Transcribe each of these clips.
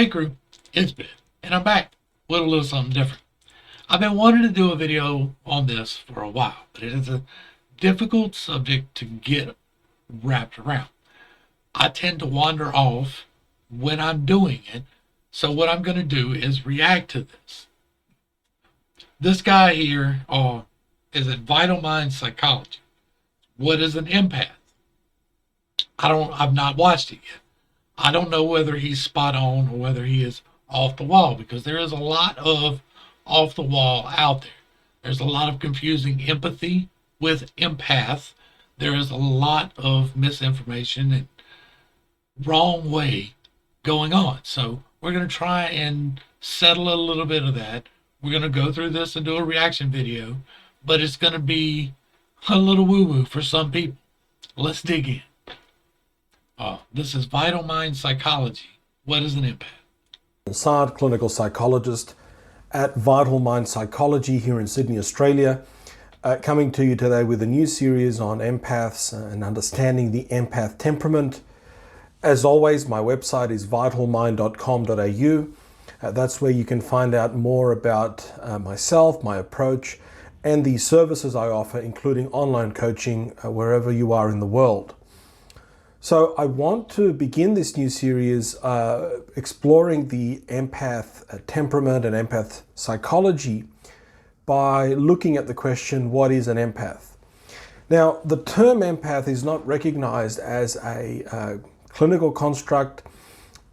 Hey crew, it's Ben, and I'm back with a little something different. I've been wanting to do a video on this for a while, but it is a difficult subject to get wrapped around. I tend to wander off when I'm doing it, so what I'm going to do is react to this. This guy here is at Vital Mind Psychology. What is an empath? I've not watched it yet. I don't know whether he's spot on or whether he is off the wall, because there is a lot of off the wall out there. There's a lot of confusing empathy with empath. There is a lot of misinformation and wrong way going on. So we're going to try and settle a little bit of that. We're going to go through this and do a reaction video, but it's going to be a little woo-woo for some people. Let's dig in. This is Vital Mind Psychology. What is an empath? Sard, clinical psychologist at Vital Mind Psychology here in Sydney, Australia, coming to you today with a new series on empaths and understanding the empath temperament. As always, my website is vitalmind.com.au. That's where you can find out more about myself, my approach, and the services I offer, including online coaching wherever you are in the world. So I want to begin this new series exploring the empath temperament and empath psychology by looking at the question, what is an empath? Now, the term empath is not recognized as a clinical construct,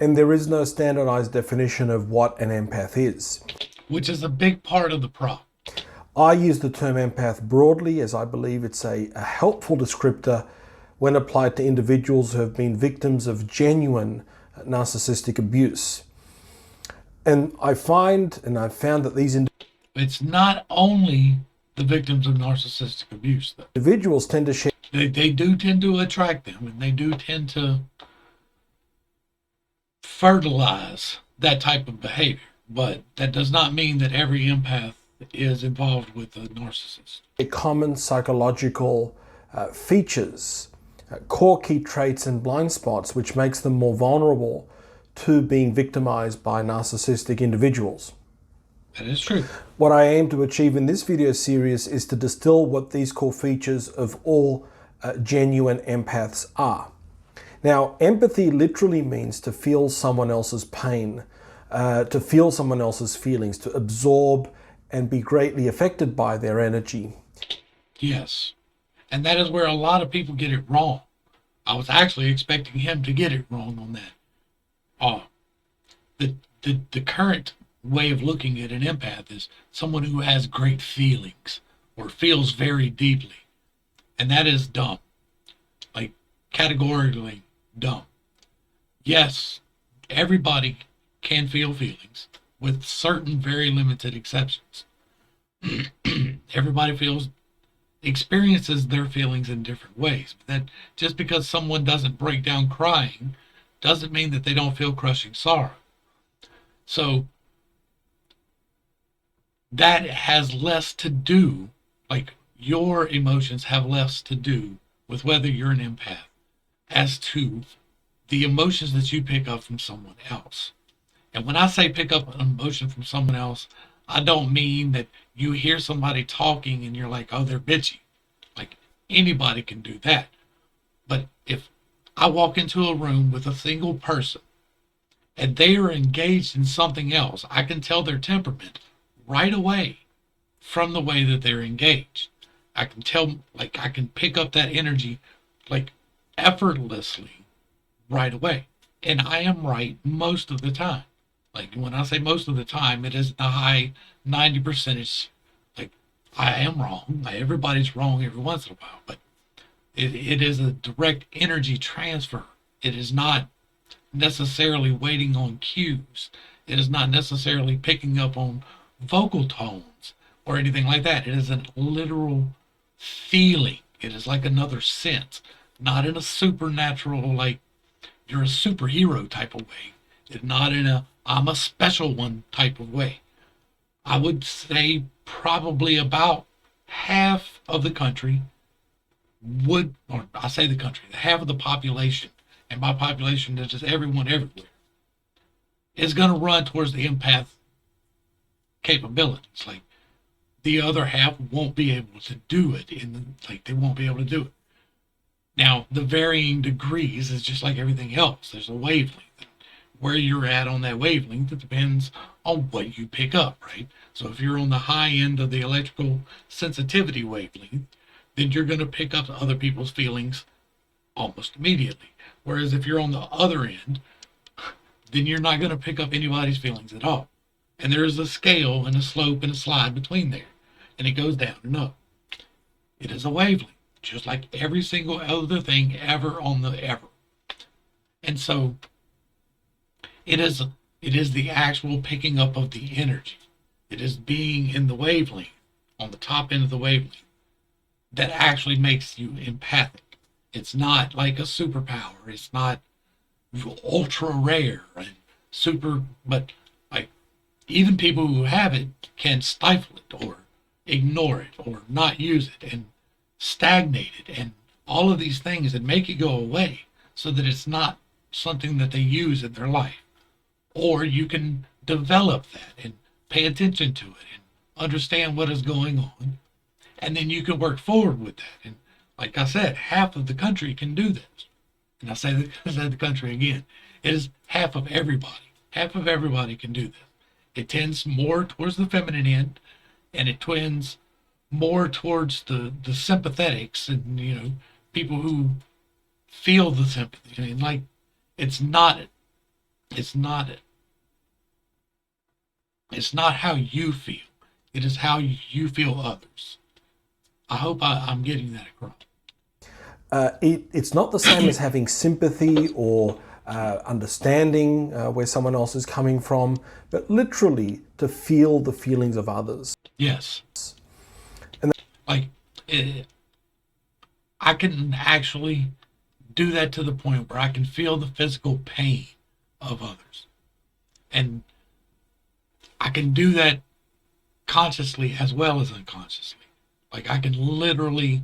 and there is no standardized definition of what an empath is. Which is a big part of the problem. I use the term empath broadly, as I believe it's a helpful descriptor when applied to individuals who have been victims of genuine narcissistic abuse. And I've found that these It's not only the victims of narcissistic abuse, though. individuals tend to share. They do tend to attract them, and they do tend to fertilize that type of behavior. But that does not mean that every empath is involved with a narcissist. Common psychological features, core key traits and blind spots, which makes them more vulnerable to being victimized by narcissistic individuals. That is true. What I aim to achieve in this video series is to distill what these core features of all genuine empaths are. Now, empathy literally means to feel someone else's pain, to feel someone else's feelings, to absorb and be greatly affected by their energy. Yes. And that is where a lot of people get it wrong. I was actually expecting him to get it wrong on that. The current way of looking at an empath is someone who has great feelings or feels very deeply. And that is dumb. Like, categorically dumb. Yes, everybody can feel feelings with certain very limited exceptions. Everybody experiences their feelings in different ways. That just because someone doesn't break down crying doesn't mean that they don't feel crushing sorrow. So that has less to do, like, your emotions have less to do with whether you're an empath as to the emotions that you pick up from someone else. And when I say pick up an emotion from someone else, I don't mean that you hear somebody talking and you're like, oh, they're bitchy. Like, anybody can do that. But if I walk into a room with a single person and they are engaged in something else, I can tell their temperament right away from the way that they're engaged. I can tell, like, I can pick up that energy, like, effortlessly right away. And I am right most of the time. Like, when I say most of the time, it is the high 90%. Like, I am wrong. Everybody's wrong every once in a while, but it is a direct energy transfer. It is not necessarily waiting on cues. It is not necessarily picking up on vocal tones or anything like that. It is a literal feeling. It is like another sense, not in a supernatural, like you're a superhero type of way. It's not in a I'm a special one type of way. I would say probably about half of the country would, or I say the country, half of the population, and by population, that's just everyone everywhere, is going to run towards the empath capabilities. Like the other half won't be able to do it like they won't be able to do it. Now, the varying degrees is just like everything else. There's a wavelength. Where you're at on that wavelength, it depends on what you pick up, right? So if you're on the high end of the electrical sensitivity wavelength, then you're going to pick up other people's feelings almost immediately. Whereas if you're on the other end, then you're not going to pick up anybody's feelings at all. And there is a scale and a slope and a slide between there. And it goes down and up. It is a wavelength, just like every single other thing ever on the ever. And so it is the actual picking up of the energy. It is being in the wavelength, on the top end of the wavelength, that actually makes you empathic. It's not like a superpower. It's not ultra rare and super, but like even people who have it can stifle it or ignore it or not use it and stagnate it and all of these things and make it go away so that it's not something that they use in their life. Or you can develop that and pay attention to it and understand what is going on. And then you can work forward with that. And like I said, half of the country can do this. And I say the country again. It is half of everybody. Half of everybody can do this. It tends more towards the feminine end, and it tends more towards the sympathetics and, people who feel the sympathy. I mean, like, it's not how you feel. It is how you feel others. I hope I'm getting that across. It's not the same as having sympathy or understanding where someone else is coming from, but literally to feel the feelings of others. Yes. And like I can actually do that to the point where I can feel the physical pain of others. And I can do that consciously as well as unconsciously. Like I can literally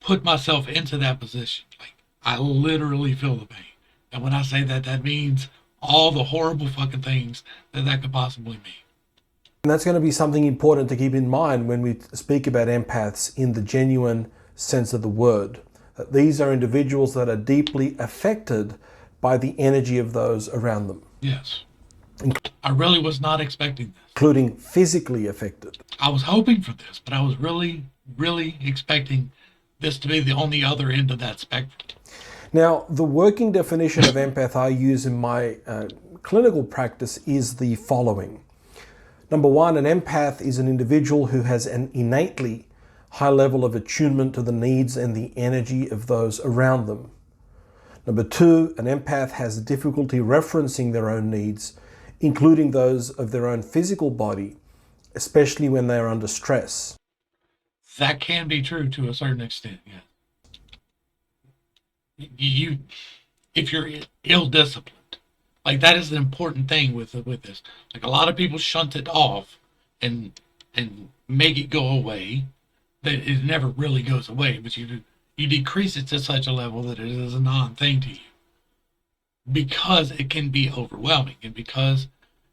put myself into that position. Like I literally feel the pain. And when I say that, that means all the horrible fucking things that could possibly mean. And that's going to be something important to keep in mind when we speak about empaths in the genuine sense of the word. That these are individuals that are deeply affected by the energy of those around them. Yes. I really was not expecting this. Including physically affected. I was hoping for this, but I was really, really expecting this to be on the other end of that spectrum. Now, the working definition of empath I use in my clinical practice is the following. Number one, an empath is an individual who has an innately high level of attunement to the needs and the energy of those around them. Number two, an empath has difficulty referencing their own needs, including those of their own physical body, especially when they are under stress. That can be true to a certain extent, yeah. If you're ill-disciplined, like that is the important thing with this. Like a lot of people shunt it off and make it go away. That it never really goes away, but you decrease it to such a level that it is a non-thing to you. Because it can be overwhelming and because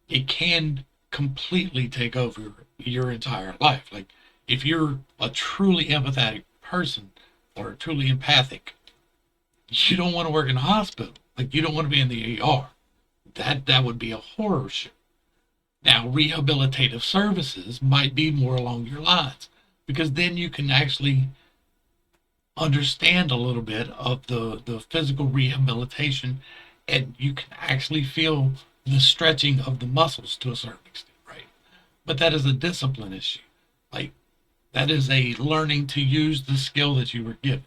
it can completely take over your entire life. Like if you're a truly empathetic person or truly empathic, you don't want to work in a hospital. Like you don't want to be in the ER. That would be a horror show. Now, rehabilitative services might be more along your lines because then you can actually understand a little bit of the physical rehabilitation and you can actually feel the stretching of the muscles to a certain extent, right? But that is a discipline issue. Like that is a learning to use the skill that you were given.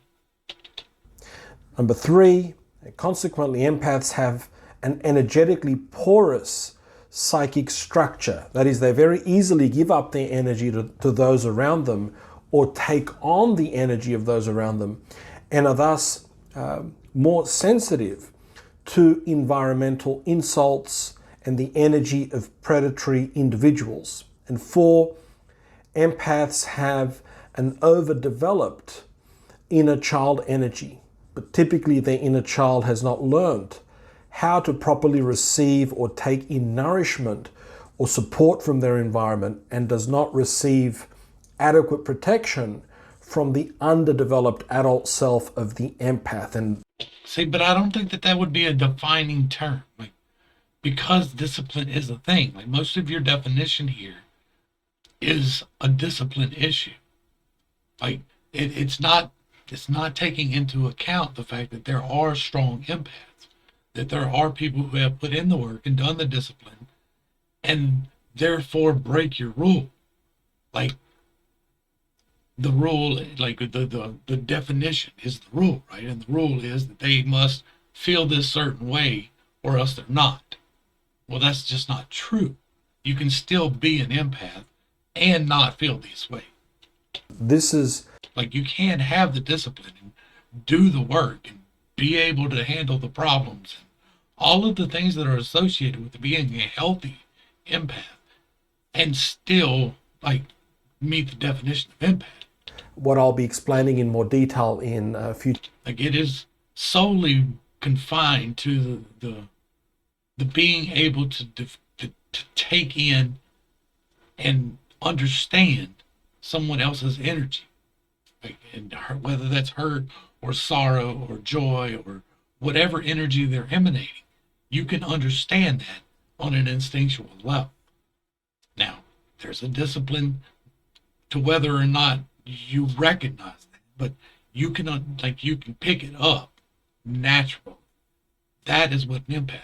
Number three, consequently, empaths have an energetically porous psychic structure. That is, they very easily give up their energy to those around them or take on the energy of those around them and are thus more sensitive to environmental insults and the energy of predatory individuals. And four, empaths have an overdeveloped inner child energy, but typically their inner child has not learned how to properly receive or take in nourishment or support from their environment and does not receive adequate protection from the underdeveloped adult self of the empath. And See, but I don't think that that would be a defining term. Like, because discipline is a thing. Like, most of your definition here is a discipline issue. Like, it's not taking into account the fact that there are strong empaths, that there are people who have put in the work and done the discipline, and therefore break your rule. Like, the rule, like the definition is the rule, right? And the rule is that they must feel this certain way or else they're not. Well, that's just not true. You can still be an empath and not feel this way. this is Like, you can have the discipline and do the work and be able to handle the problems and all of the things that are associated with being a healthy empath and still like meet the definition of empath. what I'll be explaining in more detail in future. Like, it is solely confined to the being able to take in and understand someone else's energy, like, and whether that's hurt or sorrow or joy or whatever energy they're emanating, you can understand that on an instinctual level. Now, there's a discipline to whether or not you recognize that, but you can you can pick it up naturally. That is what an empath is.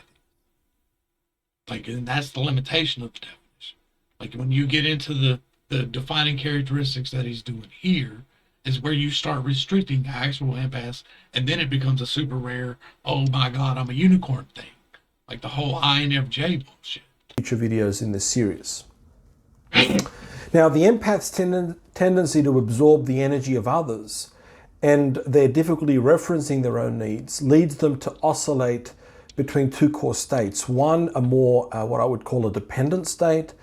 Like, and that's the limitation of the definition. Like, when you get into the defining characteristics that he's doing here, is where you start restricting actual empaths, and then it becomes a super rare, oh my God, I'm a unicorn thing. Like the whole INFJ bullshit. Future videos in this series. Now, the empath's tendency to absorb the energy of others and their difficulty referencing their own needs leads them to oscillate between two core states. One, a more what I would call a dependent state,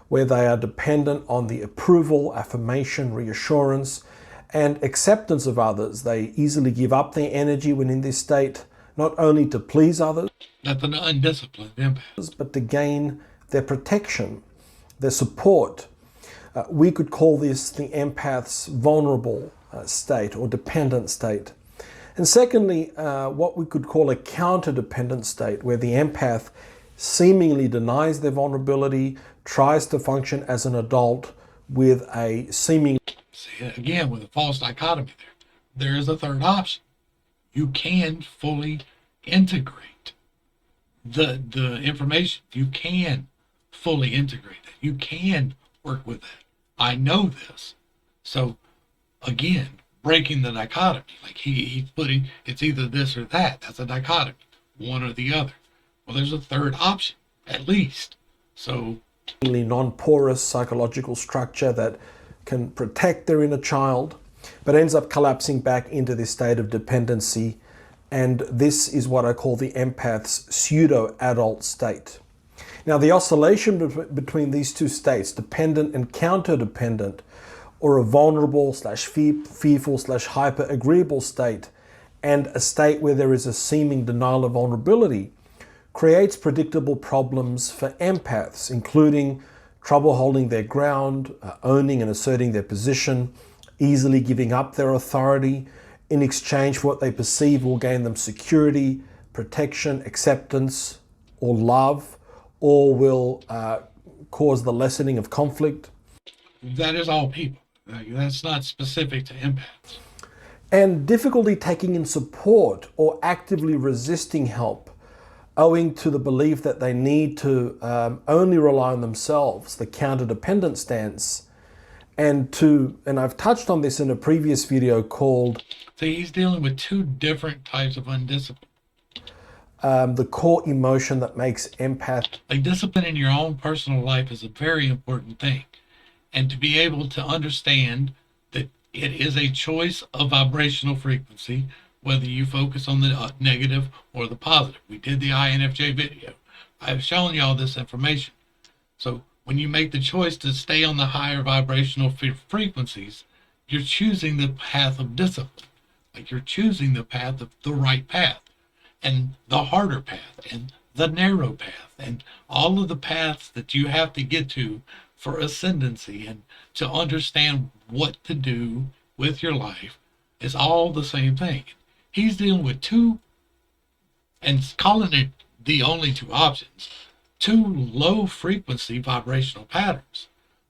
where they are dependent on the approval, affirmation, reassurance, and acceptance of others. They easily give up their energy when in this state, not only to please others, That's an undisciplined empath. but to gain their protection, their support. We could call this the empath's vulnerable state or dependent state. And secondly, what we could call a counter-dependent state, where the empath seemingly denies their vulnerability, tries to function as an adult with a seeming... See, again, with a false dichotomy there is a third option. You can fully integrate the information. You can fully integrate that. You can work with that. I know this. So, again, breaking the dichotomy. Like, he's putting, it's either this or that. That's a dichotomy, one or the other. Well, there's a third option, at least. So, non-porous psychological structure that can protect their inner child, but ends up collapsing back into this state of dependency. And this is what I call the empath's pseudo-adult state. Now, the oscillation between these two states, dependent and counter-dependent, or a vulnerable slash fearful slash hyper-agreeable state, and a state where there is a seeming denial of vulnerability, creates predictable problems for empaths, including trouble holding their ground, owning and asserting their position, easily giving up their authority in exchange for what they perceive will gain them security, protection, acceptance, or love, or will cause the lessening of conflict. that is all people. That's not specific to empaths. And difficulty taking in support or actively resisting help, owing to the belief that they need to only rely on themselves, the counter-dependent stance, and I've touched on this in a previous video called... So he's dealing with two different types of undiscipline. the core emotion that makes empath... Like, discipline in your own personal life is a very important thing. And to be able to understand that it is a choice of vibrational frequency, whether you focus on the negative or the positive. We did the INFJ video. I've shown you all this information. So when you make the choice to stay on the higher vibrational frequencies, you're choosing the path of discipline. Like, you're choosing the path of the right path. and the harder path and the narrow path and all of the paths that you have to get to for ascendancy and to understand what to do with your life is all the same thing. He's dealing with two, and calling it the only two options, two low frequency vibrational patterns.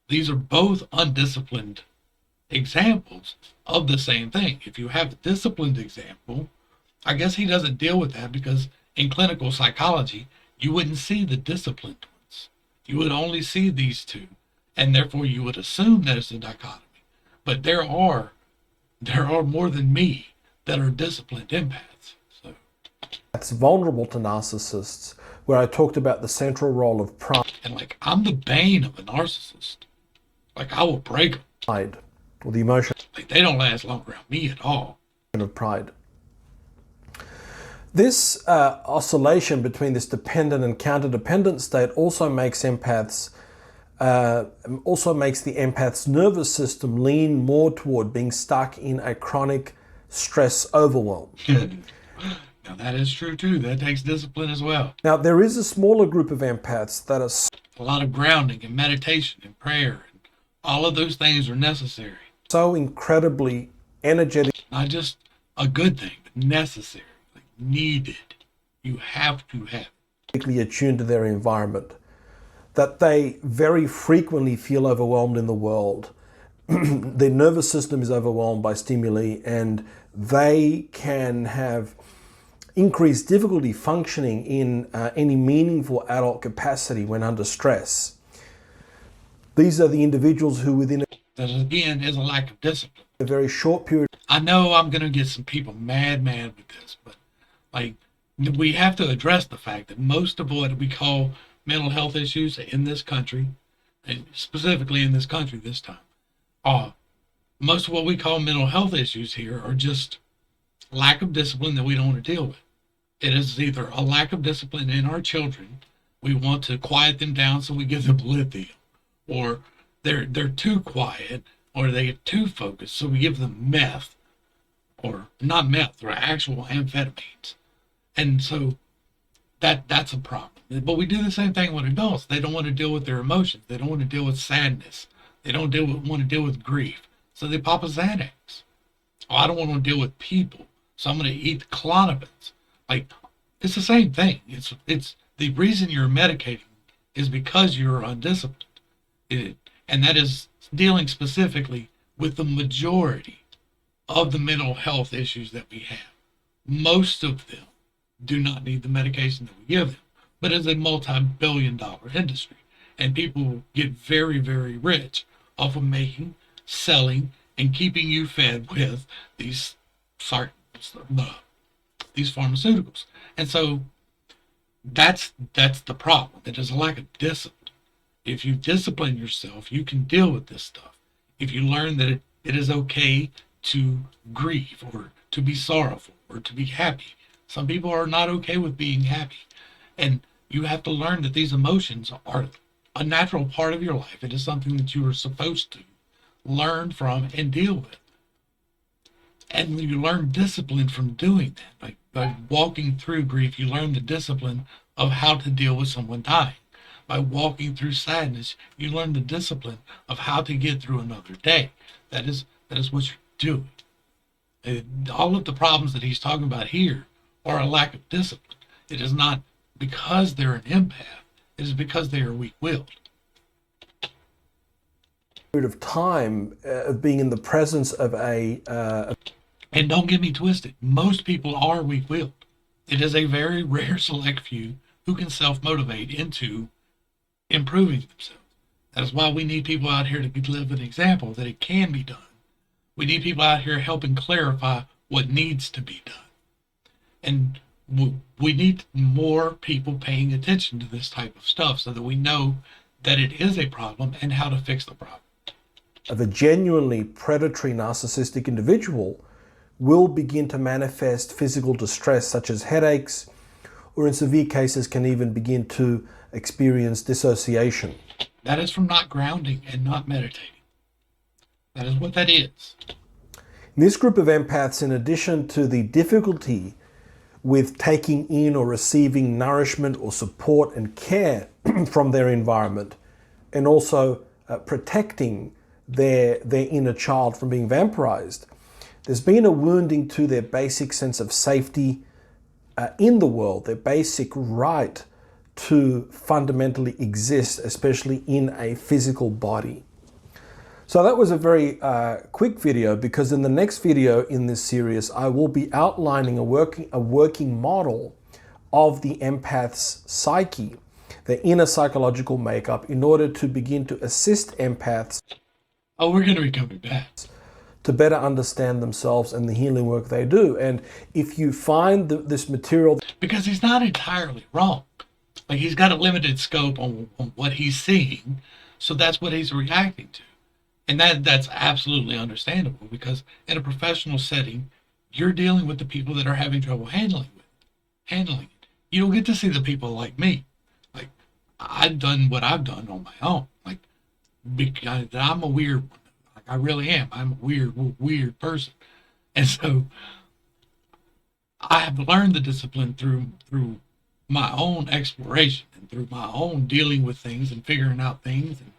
These are both undisciplined examples of the same thing. If you have a disciplined example, I guess he doesn't deal with that because in clinical psychology, you wouldn't see the disciplined ones. You would only see these two, and therefore you would assume that it's a dichotomy. But there are more than me that are disciplined empaths. So That's vulnerable to narcissists, where I talked about the central role of and like I'm the bane of a narcissist. Like I will break them. pride, or the emotion Like they don't last long around me at all. of pride. This oscillation between this dependent and counter-dependent state also makes the empath's nervous system lean more toward being stuck in a chronic stress overwhelm. Now that is true too. That takes discipline as well. Now, there is a smaller group of empaths that are A lot of grounding and meditation and prayer and all of those things are necessary. so incredibly energetic, Not just a good thing, but necessary, like needed. You have to have. attuned to their environment, that they very frequently feel overwhelmed in the world. Their nervous system is overwhelmed by stimuli, and they can have increased difficulty functioning in any meaningful adult capacity when under stress. These are the individuals who, within That again is a lack of discipline. a very short period I know I'm gonna get some people mad with this, but like we have to address the fact that most of what we call mental health issues in this country, and specifically in this country this time, most of what we call mental health issues here are just lack of discipline that we don't want to deal with. It is either a lack of discipline in our children, we want to quiet them down so we give them lithium, or they're too quiet, or they get too focused so we give them meth, or not meth, or actual amphetamines. And so that's a problem. But we do the same thing with adults. They don't want to deal with their emotions. They don't want to deal with sadness. They don't want to deal with grief. So they pop a Xanax. Oh, I don't want to deal with people, so I'm going to eat Klonopins. Like, it's the same thing. It's the reason you're medicating is because you're undisciplined. And that is dealing specifically with the majority of the mental health issues that we have. Most of them do not need the medication that we give them, but it's a multi-billion-dollar industry, and people get very, very rich off of making, selling, and keeping you fed with these pharmaceuticals. And so that's the problem. It is a lack of discipline. If you discipline yourself, you can deal with this stuff. If you learn that it is okay to grieve or to be sorrowful or to be happy. Some people are not okay with being happy. And you have to learn that these emotions are a natural part of your life. It is something that you are supposed to learn from and deal with. And you learn discipline from doing that. Like by walking through grief, you learn the discipline of how to deal with someone dying. By walking through sadness, you learn the discipline of how to get through another day. That is what you're doing. All of the problems that he's talking about here are a lack of discipline. It is not because they're an empath. It is because they are weak-willed. period of time of being in the presence of And don't get me twisted. Most people are weak-willed. It is a very rare select few who can self-motivate into improving themselves. That's why we need people out here to live an example that it can be done. We need people out here helping clarify what needs to be done. And we need more people paying attention to this type of stuff so that we know that it is a problem and how to fix the problem. of a genuinely predatory narcissistic individual will begin to manifest physical distress such as headaches, or in severe cases can even begin to experience dissociation. That is from not grounding and not meditating. That is what that is. In this group of empaths, in addition to the difficulty with taking in or receiving nourishment or support and care from their environment, and also protecting their inner child from being vampirized. There's been a wounding to their basic sense of safety in the world, their basic right to fundamentally exist, especially in a physical body. So that was a very quick video, because in the next video in this series, I will be outlining a working model of the empath's psyche, their inner psychological makeup, in order to begin to assist empaths. Oh, we're going to be coming back. To better understand themselves and the healing work they do. And if you find this material... Because he's not entirely wrong. Like, he's got a limited scope on what he's seeing, so that's what he's reacting to. And that's absolutely understandable, because in a professional setting, you're dealing with the people that are having trouble handling it. You don't get to see the people like me. Like, I've done what I've done on my own. Like, because I'm a weird one. Like, I really am. I'm a weird person. And so I have learned the discipline through my own exploration and through my own dealing with things and figuring out things and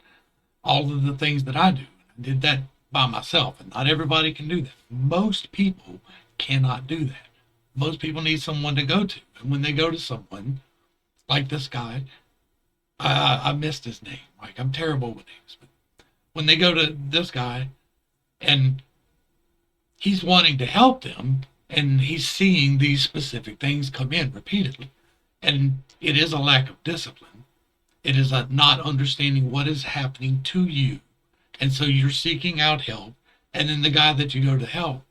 all of the things that I do. I did that by myself, and not everybody can do that. Most people cannot do that. Most people need someone to go to. And when they go to someone like this guy, I missed his name. Like, I'm terrible with names. But when they go to this guy and he's wanting to help them, and he's seeing these specific things come in repeatedly, and it is a lack of discipline. It is a not understanding what is happening to you. And so you're seeking out help, and then the guy that you go to help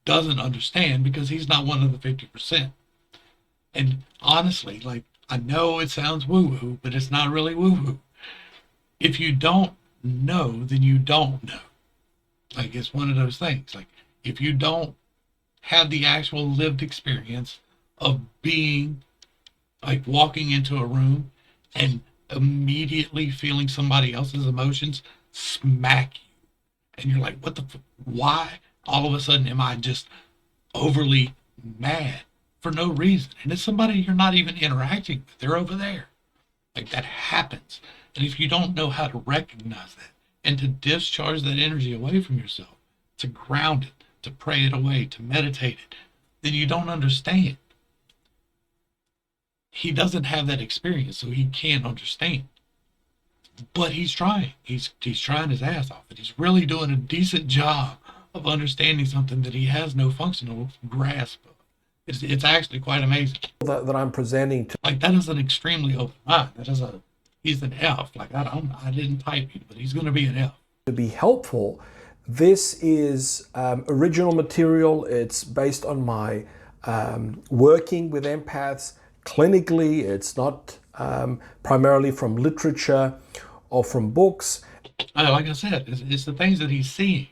doesn't understand because he's not one of the 50%. And honestly, like, I know it sounds woo-woo, but it's not really woo-woo. If you don't know, then you don't know. Like, it's one of those things. Like, if you don't have the actual lived experience of being, like, walking into a room and immediately feeling somebody else's emotions smack you, and you're like, what the why all of a sudden am I just overly mad for no reason? And it's somebody you're not even interacting with. They're over there. Like, that happens. And if you don't know how to recognize that and to discharge that energy away from yourself, to ground it, to pray it away, to meditate it, then you don't understand. He doesn't have that experience, so he can't understand. But he's trying. He's trying his ass off, and he's really doing a decent job of understanding something that he has no functional grasp of. It's actually quite amazing. that I'm presenting to... Like, that is an extremely open mind. He's an F. Like, I didn't type it, but he's going to be an F. To be helpful, this is original material. It's based on my working with empaths clinically. It's not primarily from literature or from books. Like I said, it's the things that he's seeing.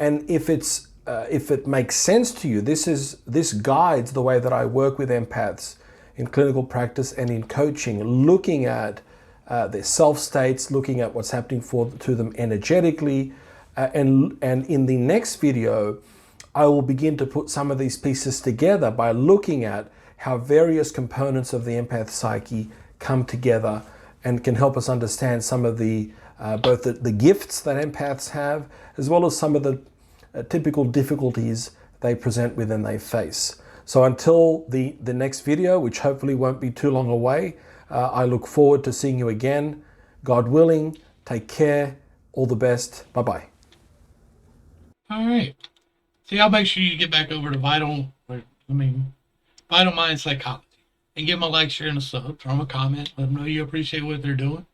And if it makes sense to you, this guides the way that I work with empaths in clinical practice and in coaching, looking at their self states, looking at what's happening to them energetically, and in the next video, I will begin to put some of these pieces together by looking at how various components of the empath psyche come together and can help us understand some of the both the gifts that empaths have, as well as some of the typical difficulties they present with and they face. So until the next video, which hopefully won't be too long away, I look forward to seeing you again. God willing, take care, all the best, bye-bye. All right. See, I'll make sure you get back over to Vital Mind Psychology, and give them a like, share, and a sub. Throw them a comment. Let them know you appreciate what they're doing.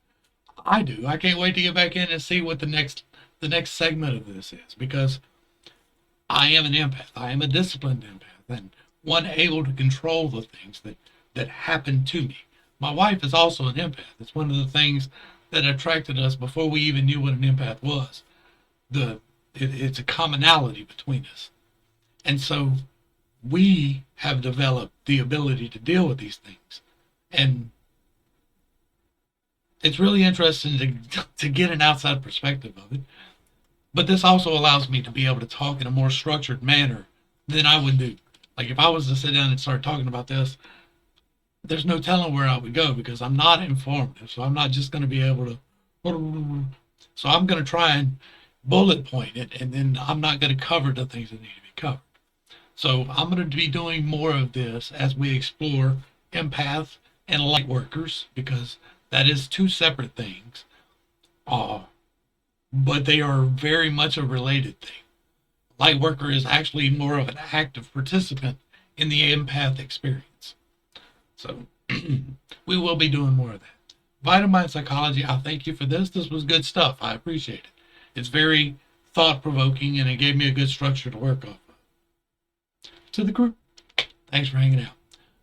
I do. I can't wait to get back in and see what the next segment of this is, because I am an empath. I am a disciplined empath, and one able to control the things that happen to me. My wife is also an empath. It's one of the things that attracted us before we even knew what an empath was. It's a commonality between us. And so we have developed the ability to deal with these things. And it's really interesting to get an outside perspective of it. But this also allows me to be able to talk in a more structured manner than I would do. Like if I was to sit down and start talking about this, there's no telling where I would go because I'm not informative. So I'm not just going to be able to. So I'm going to try and bullet point it, and then I'm not going to cover the things that need to be covered. So I'm going to be doing more of this as we explore empath and light workers because that is two separate things, uh, but they are very much a related thing. Light worker is actually more of an active participant in the empath experience. So we will be doing more of that. Vitamin psychology, I thank you for this. This was good stuff. I appreciate it. It's very thought provoking and it gave me a good structure to work off of. To the group, thanks for hanging out.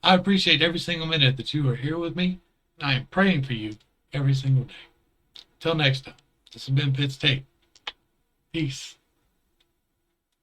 I appreciate every single minute that you are here with me. I am praying for you every single day. Till next time, this has been Pitt's Tape. Peace.